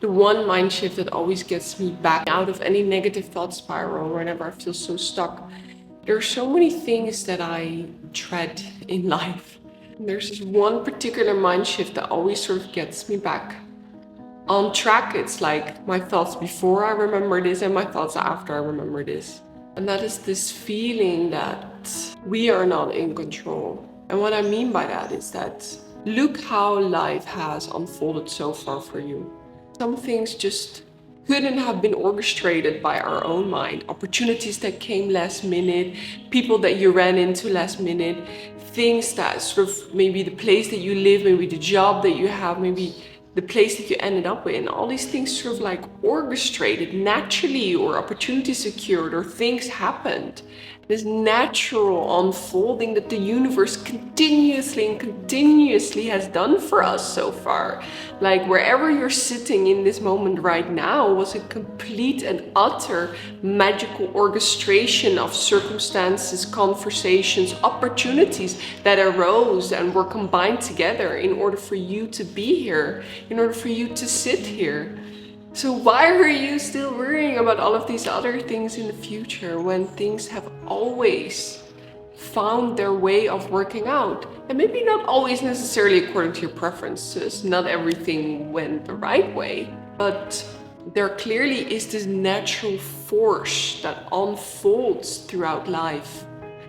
The one mind shift that always gets me back out of any negative thought spiral whenever I feel so stuck. There are so many things that I dread in life. And there's this one particular mind shift that always sort of gets me back on track. It's like my thoughts before I remember this and my thoughts after I remember this. And that is this feeling that we are not in control. And what I mean by that is that look how life has unfolded so far for you. Some things just couldn't have been orchestrated by our own mind. Opportunities that came last minute, people that you ran into last minute, things that sort of maybe the place that you live, maybe the job that you have, maybe the place that you ended up in. All these things sort of like orchestrated naturally, or opportunities secured, or things happened. This natural unfolding that the universe continuously has done for us so far. Like wherever you're sitting in this moment right now was a complete and utter magical orchestration of circumstances, conversations, opportunities that arose and were combined together in order for you to be here, in order for you to sit here. So why are you still worrying about all of these other things in the future when things have always found their way of working out? And maybe not always necessarily according to your preferences. Not everything went the right way, but there clearly is this natural force that unfolds throughout life,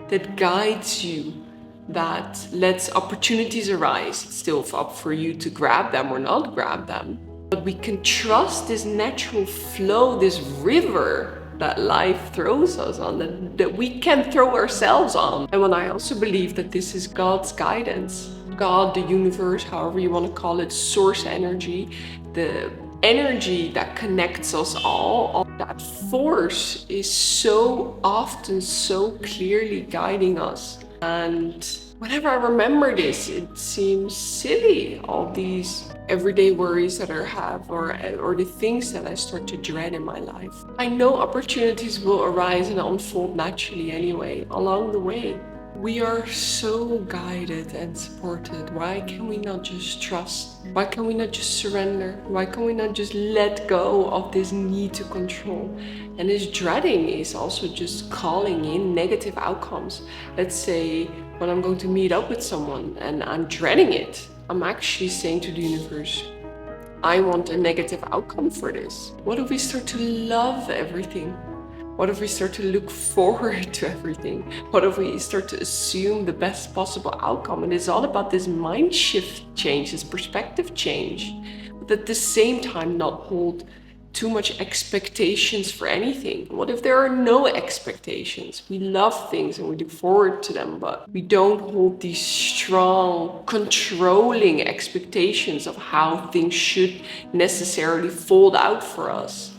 that guides you, that lets opportunities arise. It's still up for you to grab them or not grab them. But we can trust this natural flow, this river that life throws us on, that we can throw ourselves on. And when I also believe that this is God's guidance, God, the universe, however you want to call it, source energy, the energy that connects us all, that force is so often, so clearly guiding us. And whenever I remember this, it seems silly, all these everyday worries that I have, or the things that I start to dread in my life. I know opportunities will arise and unfold naturally anyway, along the way. We are so guided and supported. Why can we not just trust? Why can we not just surrender? Why can we not just let go of this need to control? And this dreading is also just calling in negative outcomes. Let's say when I'm going to meet up with someone and I'm dreading it, I'm actually saying to the universe, I want a negative outcome for this. What if we start to love everything? What if we start to look forward to everything? What if we start to assume the best possible outcome? And it's all about this mind shift change, this perspective change, but at the same time not hold too much expectations for anything. What if there are no expectations? We love things and we look forward to them, but we don't hold these strong, controlling expectations of how things should necessarily fold out for us.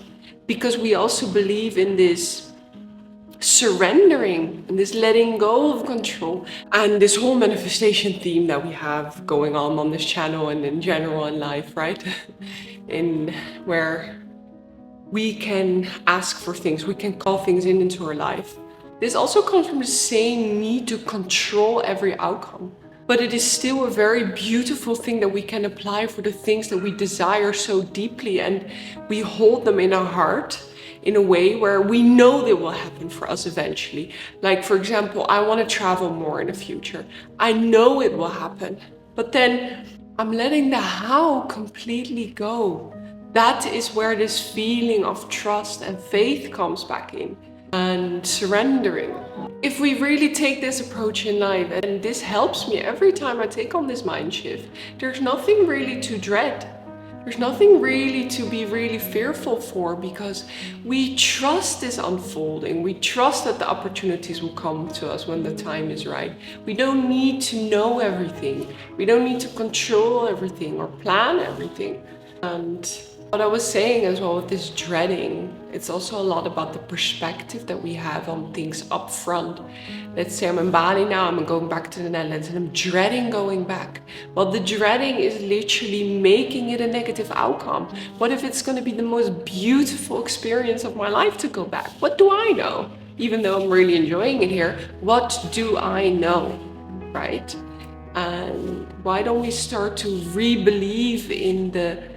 Because we also believe in this surrendering and this letting go of control, and this whole manifestation theme that we have going on this channel and in general in life, right? In where we can ask for things, we can call things into our life. This also comes from the same need to control every outcome. But it is still a very beautiful thing that we can apply for the things that we desire so deeply, and we hold them in our heart in a way where we know they will happen for us eventually. Like, for example, I want to travel more in the future. I know it will happen, but then I'm letting the how completely go. That is where this feeling of trust and faith comes back in, and surrendering. If we really take this approach in life, and this helps me every time I take on this mind shift, there's nothing really to dread. There's nothing really to be really fearful for, because we trust this unfolding. We trust that the opportunities will come to us when the time is right. We don't need to know everything. We don't need to control everything or plan everything. And what I was saying as well with this dreading, it's also a lot about the perspective that we have on things up front. Let's say I'm in Bali now, I'm going back to the Netherlands, and I'm dreading going back. Well, the dreading is literally making it a negative outcome. What if it's going to be the most beautiful experience of my life to go back? What do I know? Even though I'm really enjoying it here, what do I know, right? And why don't we start to re-believe in the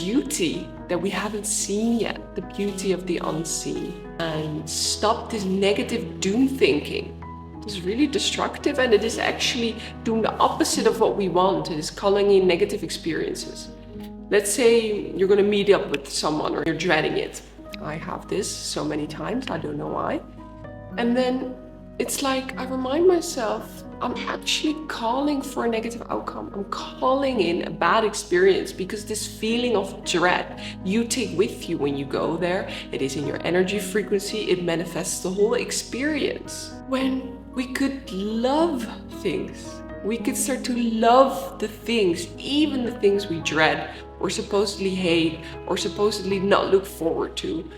beauty that we haven't seen yet, the beauty of the unseen, and stop this negative doom thinking. It's really destructive, and it is actually doing the opposite of what we want. It is calling in negative experiences. Let's say you're going to meet up with someone or you're dreading it. I have this so many times, I don't know why. And then it's like I remind myself, I'm actually calling for a negative outcome. I'm calling in a bad experience, because this feeling of dread you take with you when you go there. It is in your energy frequency. It manifests the whole experience. When we could love things, we could start to love the things, even the things we dread or supposedly hate or supposedly not look forward to.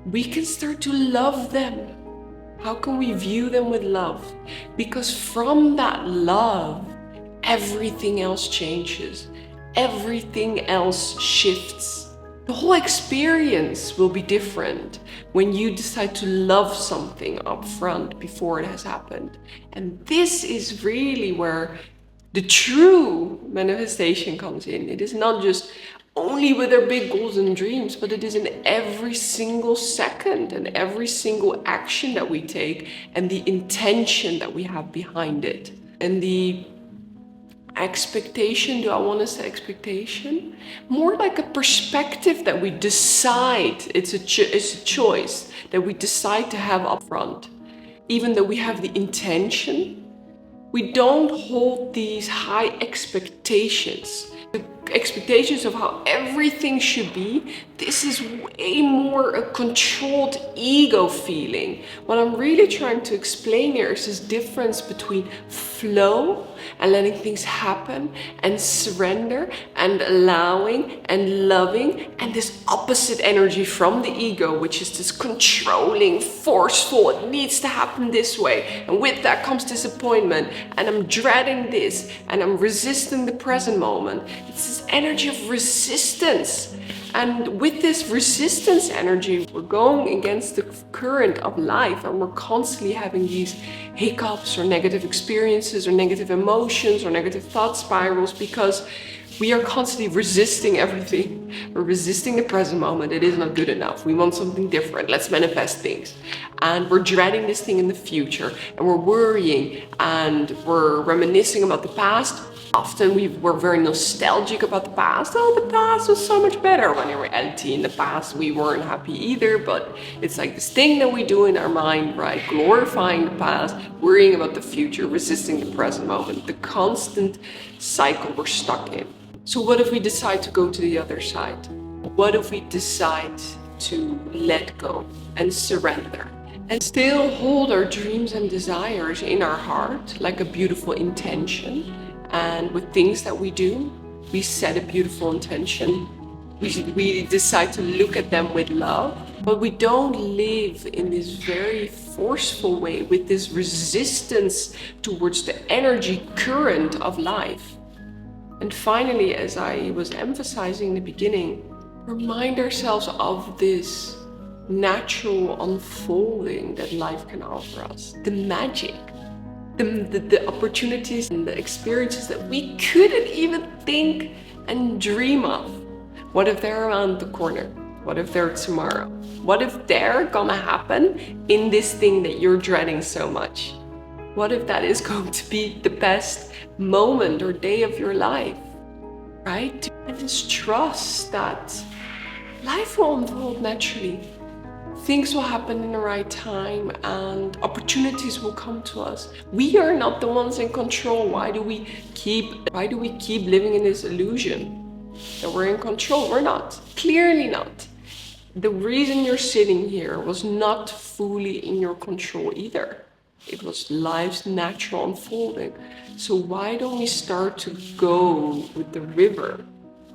We can start to love them. How can we view them with love? Because from that love, everything else changes. Everything else shifts. The whole experience will be different when you decide to love something up front before it has happened. And this is really where the true manifestation comes in. It is not just only with our big goals and dreams, but it is in every single second and every single action that we take, and the intention that we have behind it. And the expectation, do I want to say expectation? More like a perspective that we decide, it's a choice that we decide to have up front. Even though we have the intention, we don't hold these high expectations. The expectations of how everything should be. This is way more a controlled ego feeling. What I'm really trying to explain here is this difference between flow and letting things happen, and surrender and allowing and loving, and this opposite energy from the ego, which is this controlling, forceful, it needs to happen this way, and with that comes disappointment, and I'm dreading this, and I'm resisting the present moment. It's this energy of resistance. And with this resistance energy, we're going against the current of life, and we're constantly having these hiccups or negative experiences or negative emotions or negative thought spirals, because we are constantly resisting everything. We're resisting the present moment. It is not good enough. We want something different. Let's manifest things. And we're dreading this thing in the future, and we're worrying, and we're reminiscing about the past. Often we're very nostalgic about the past. Oh, the past was so much better. When in reality, in the past, we weren't happy either. But it's like this thing that we do in our mind, right? Glorifying the past, worrying about the future, resisting the present moment. The constant cycle we're stuck in. So what if we decide to go to the other side? What if we decide to let go and surrender? And still hold our dreams and desires in our heart, like a beautiful intention. And with things that we do, we set a beautiful intention. We decide to look at them with love, but we don't live in this very forceful way with this resistance towards the energy current of life. And finally, as I was emphasizing in the beginning, remind ourselves of this natural unfolding that life can offer us, the magic. The opportunities and the experiences that we couldn't even think and dream of. What if they're around the corner? What if they're tomorrow? What if they're gonna happen in this thing that you're dreading so much? What if that is going to be the best moment or day of your life, right? And just trust that life will unfold naturally. Things will happen in the right time, and opportunities will come to us. We are not the ones in control. Why do we keep living in this illusion that we're in control? We're not. Clearly not. The reason you're sitting here was not fully in your control either. It was life's natural unfolding. So why don't we start to go with the river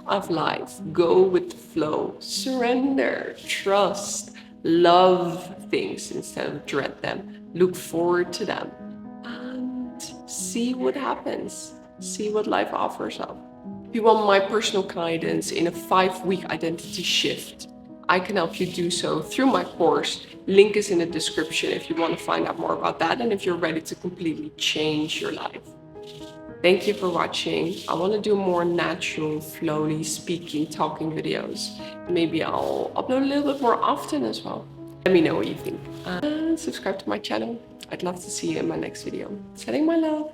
of life? Go with the flow. Surrender, trust, love things instead of dread them. Look forward to them and see what happens. See what life offers up. If you want my personal guidance in a 5-week identity shift, I can help you do so through my course. Link is in the description if you want to find out more about that and if you're ready to completely change your life. Thank you for watching. I want to do more natural, flowy, speaking, talking videos. Maybe I'll upload a little bit more often as well. Let me know what you think. And subscribe to my channel. I'd love to see you in my next video. Sending my love.